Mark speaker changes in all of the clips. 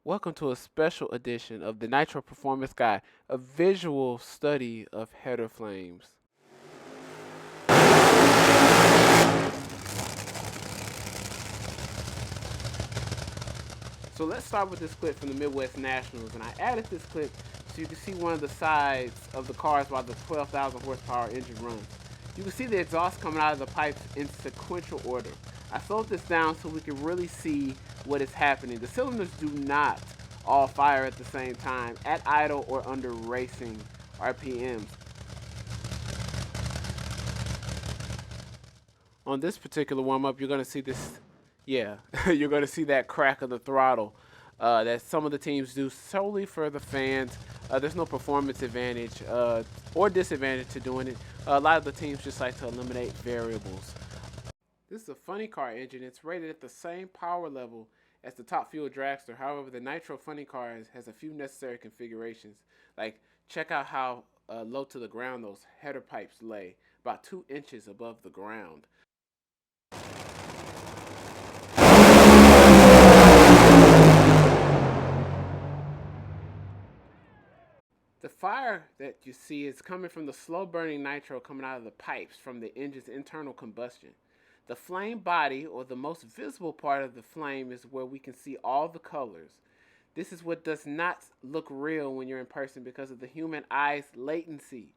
Speaker 1: Welcome to a special edition of the Nitro Performance Guy, a visual study of header flames. So let's start with this clip from the Midwest Nationals, and I added this clip so you can see one of the sides of the cars while the 12,000 horsepower engine runs. You can see the exhaust coming out of the pipes in sequential order. I slowed this down so we can really see what is happening. The cylinders do not all fire at the same time at idle or under racing RPMs. On this particular warm-up, you're going to see this, you're going to see that crack of the throttle that some of the teams do solely for the fans. There's no performance advantage or disadvantage to doing it. A lot of the teams just like to eliminate variables. This is a funny car engine. It's rated at the same power level as the top fuel dragster. However, the Nitro funny car has a few necessary configurations. Like, check out how low to the ground those header pipes lay, about 2 inches above the ground. The fire that you see is coming from the slow-burning nitro coming out of the pipes from the engine's internal combustion. The flame body, or the most visible part of the flame, is where we can see all the colors. This is what does not look real when you're in person because of the human eye's latency.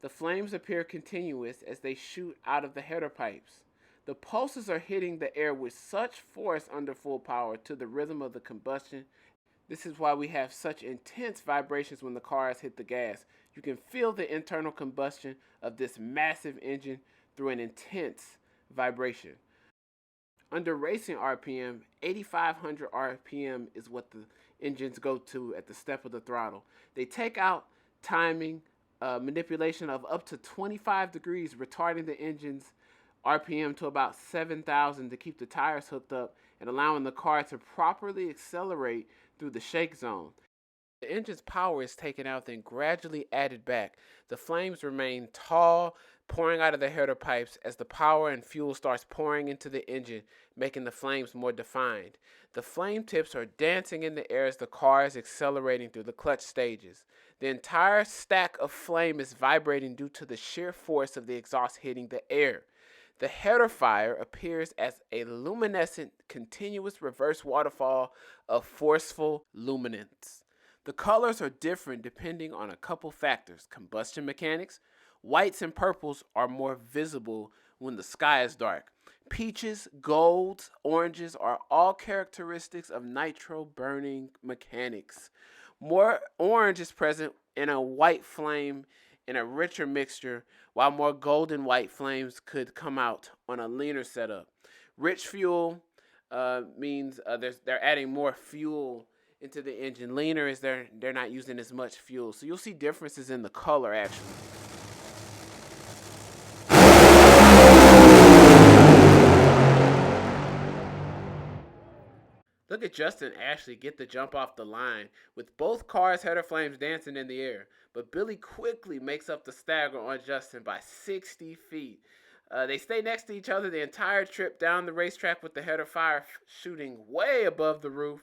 Speaker 1: The flames appear continuous as they shoot out of the header pipes. The pulses are hitting the air with such force under full power to the rhythm of the combustion. This is why we have such intense vibrations when the cars hit the gas. You can feel the internal combustion of this massive engine through an intense vibration. Under racing RPM, 8,500 RPM is what the engines go to at the step of the throttle. They take out timing, manipulation of up to 25 degrees, retarding the engine's RPM to about 7,000 to keep the tires hooked up and allowing the car to properly accelerate through the shake zone. The engine's power is taken out, then gradually added back. The flames remain tall, pouring out of the header pipes as the power and fuel starts pouring into the engine, making the flames more defined. The flame tips are dancing in the air as the car is accelerating through the clutch stages. The entire stack of flame is vibrating due to the sheer force of the exhaust hitting the air. The header fire appears as a luminescent, continuous reverse waterfall of forceful luminance. The colors are different depending on a couple factors. Combustion mechanics. Whites and purples are more visible when the sky is dark. Peaches, golds, oranges are all characteristics of nitro burning mechanics. More orange is present in a white flame in a richer mixture, while more golden white flames could come out on a leaner setup. Rich fuel means they're adding more fuel into the engine. Leaner is they're not using as much fuel. So you'll see differences in the color actually. Look at Justin Ashley get the jump off the line with both cars' header flames dancing in the air. But Billy quickly makes up the stagger on Justin by 60 feet. They stay next to each other the entire trip down the racetrack with the header fire shooting way above the roof.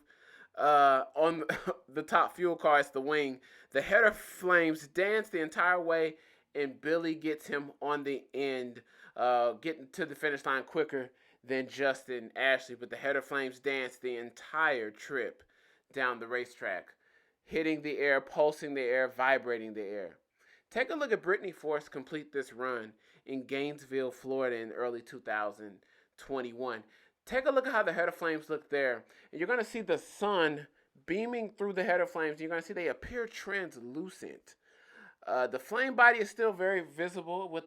Speaker 1: On the top fuel car, it's the wing. The header flames dance the entire way, and Billy gets him on the end, getting to the finish line quicker than Justin Ashley, but the header flames dance the entire trip down the racetrack, hitting the air, pulsing the air, vibrating the air. Take a look at Brittany Force complete this run in Gainesville, Florida in early 2021. Take a look at how the header flames look there, and you're going to see the sun beaming through the header flames. You're going to see they appear translucent. The flame body is still very visible with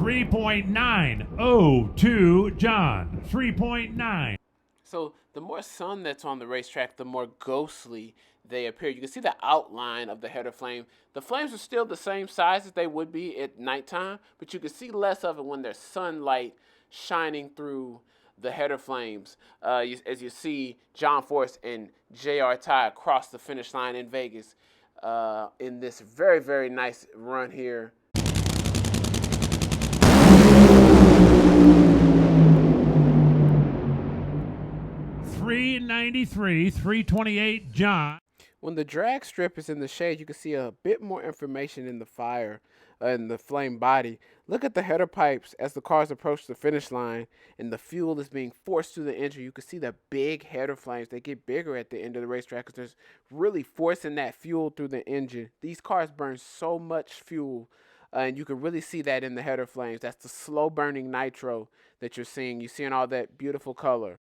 Speaker 2: 3.902 John. 3.9.
Speaker 1: So the more sun that's on the racetrack, the more ghostly they appear. You can see the outline of the header flame. The flames are still the same size as they would be at nighttime, but you can see less of it when there's sunlight shining through the header flames. As you see John Force and J.R. Ty across the finish line in Vegas in this very, very nice run here.
Speaker 2: 393, 328, John.
Speaker 1: When the drag strip is in the shade, you can see a bit more information in the fire, in the flame body. Look at the header pipes as the cars approach the finish line and the fuel is being forced through the engine. You can see the big header flames. They get bigger at the end of the racetrack because there's really forcing that fuel through the engine. These cars burn so much fuel, and you can really see that in the header flames. That's the slow burning nitro that you're seeing. You're seeing all that beautiful color.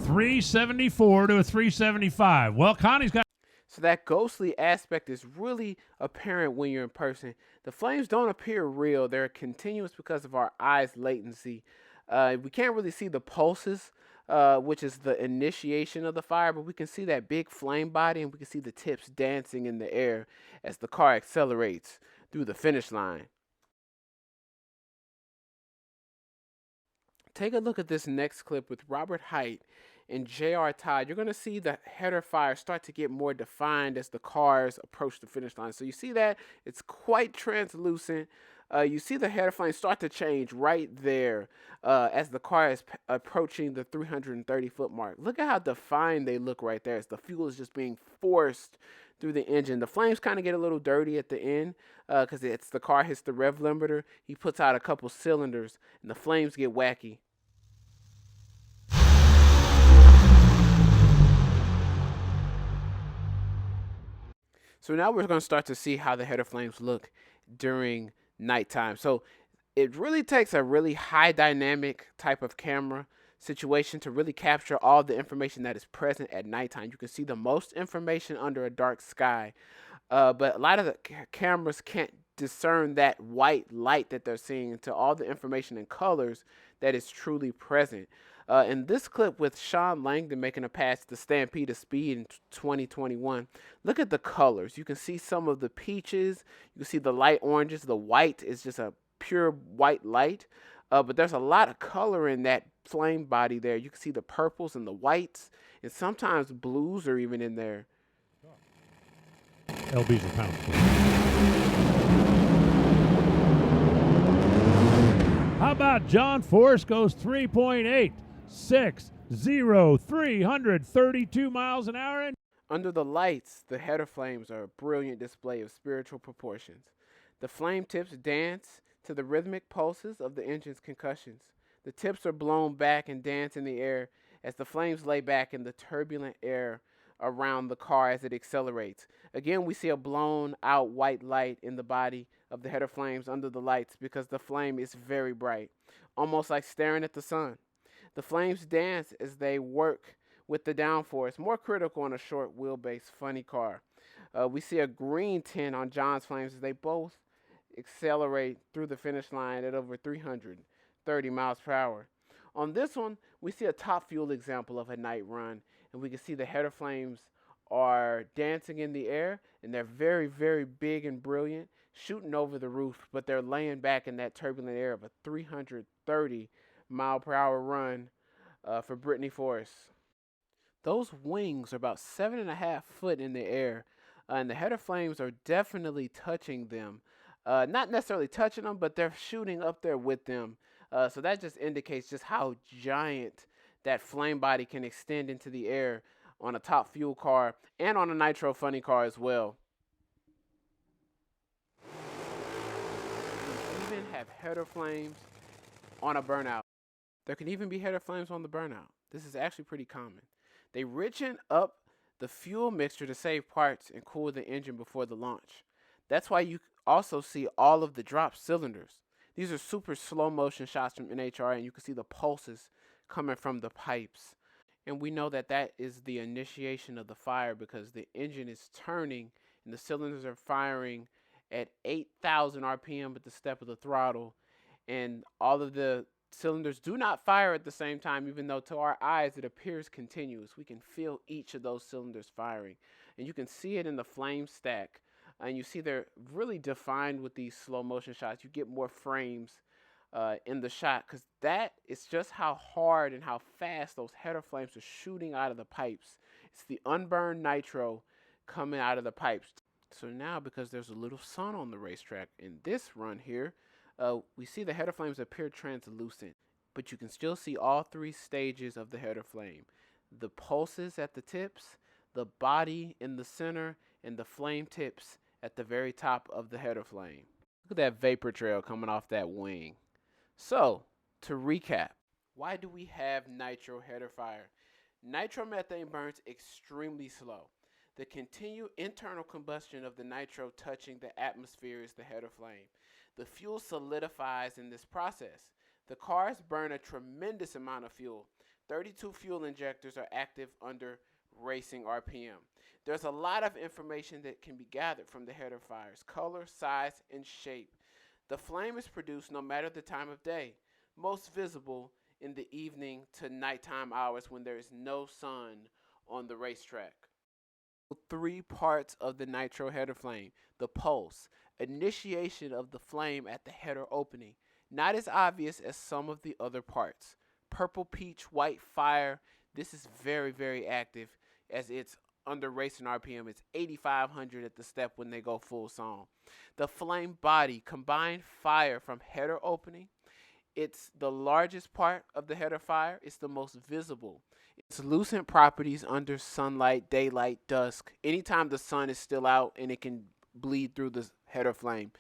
Speaker 2: 374 to a 375. Well, Connie's got.
Speaker 1: So that ghostly aspect is really apparent when you're in person. The flames don't appear real. They're continuous because of our eyes' latency. We can't really see the pulses, which is the initiation of the fire, but we can see that big flame body and we can see the tips dancing in the air as the car accelerates through the finish line. Take a look at this next clip with Robert Height and J.R. Todd. You're going to see the header fire start to get more defined as the cars approach the finish line. So you see that it's quite translucent. You see the header flame start to change right there as the car is approaching the 330-foot mark. Look at how defined they look right there as the fuel is just being forced through the engine. The flames kind of get a little dirty at the end because it's the car hits the rev limiter. He puts out a couple cylinders and the flames get wacky. So now we're going to start to see how the header flames look during nighttime. So it really takes a really high dynamic type of camera situation to really capture all the information that is present at nighttime. You can see the most information under a dark sky, but a lot of the cameras can't discern that white light that they're seeing into all the information in colors that is truly present. In this clip with Sean Langdon making a pass to Stampede of Speed in 2021, look at the colors. You can see some of the peaches. You can see the light oranges. The white is just a pure white light. But there's a lot of color in that flame body there. You can see the purples and the whites, and sometimes blues are even in there.
Speaker 2: LB's a pound. How about John Force goes 3.8? 332 miles an hour.
Speaker 1: Under the lights, the header flames are a brilliant display of spiritual proportions. The flame tips dance to the rhythmic pulses of the engine's concussions. The tips are blown back and dance in the air as the flames lay back in the turbulent air around the car as it accelerates. Again, we see a blown out white light in the body of the header flames under the lights because the flame is very bright, almost like staring at the sun. The flames dance as they work with the downforce, more critical on a short wheelbase funny car. We see a green tint on John's flames as they both accelerate through the finish line at over 330 miles per hour. On this one, we see a top fuel example of a night run, and we can see the header flames are dancing in the air, and they're very, very big and brilliant, shooting over the roof, but they're laying back in that turbulent air of a 330 mile per hour run for Brittany Force. Those wings are about 7.5 feet in the air, and the header flames are definitely touching them. Not necessarily touching them, but they're shooting up there with them. So that just indicates just how giant that flame body can extend into the air on a top fuel car and on a nitro funny car as well. You even have header flames on a burnout. There can even be header flames on the burnout. This is actually pretty common. They richen up the fuel mixture to save parts and cool the engine before the launch. That's why you also see all of the drop cylinders. These are super slow motion shots from NHRA, and you can see the pulses coming from the pipes. And we know that that is the initiation of the fire because the engine is turning and the cylinders are firing at 8,000 RPM at the step of the throttle. And all of the cylinders do not fire at the same time, even though to our eyes it appears continuous. We can feel each of those cylinders firing. And you can see it in the flame stack. And you see they're really defined with these slow motion shots. You get more frames in the shot because that is just how hard and how fast those header flames are shooting out of the pipes. It's the unburned nitro coming out of the pipes. So now, because there's a little sun on the racetrack in this run here, we see the header flames appear translucent, but you can still see all three stages of the header flame. The pulses at the tips, the body in the center, and the flame tips at the very top of the header flame. Look at that vapor trail coming off that wing. So, to recap, why do we have nitro header fire? Nitromethane burns extremely slow. The continued internal combustion of the nitro touching the atmosphere is the header flame. The fuel solidifies in this process. The cars burn a tremendous amount of fuel. 32 fuel injectors are active under racing RPM. There's a lot of information that can be gathered from the header fires: color, size, and shape. The flame is produced no matter the time of day, most visible in the evening to nighttime hours when there is no sun on the racetrack. Three parts of the nitro header flame: the pulse, initiation of the flame at the header opening, not as obvious as some of the other parts. Purple, peach, white fire. This is very, very active as it's under racing RPM. It's 8,500 at the step when they go full song. The flame body, combined fire from header opening. It's the largest part of the header fire. It's the most visible. Its lucent properties under sunlight, daylight, dusk. Anytime the sun is still out and it can bleed through the header flame.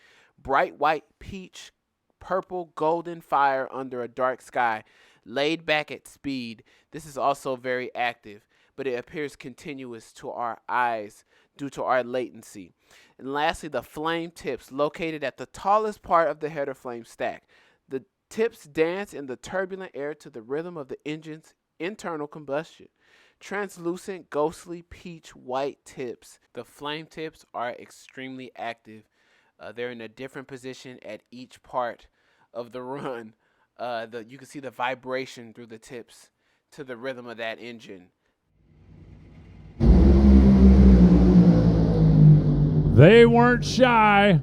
Speaker 1: Bright white, peach, purple, golden fire under a dark sky. Laid back at speed. This is also very active, but it appears continuous to our eyes due to our latency. And lastly, the flame tips, located at the tallest part of the header flame stack. The tips dance in the turbulent air to the rhythm of the engine's internal combustion. Translucent, ghostly, peach white tips. The flame tips are extremely active. They're in a different position at each part of the run. You can see the vibration through the tips to the rhythm of that engine.
Speaker 2: They weren't shy.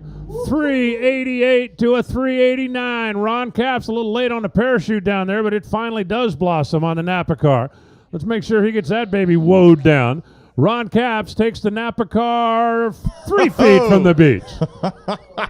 Speaker 2: 388 to a 389. Ron Capps a little late on the parachute down there, but it finally does blossom on the Napa car. Let's make sure he gets that baby woed down. Ron Capps takes the Napa car 3 feet from the beach.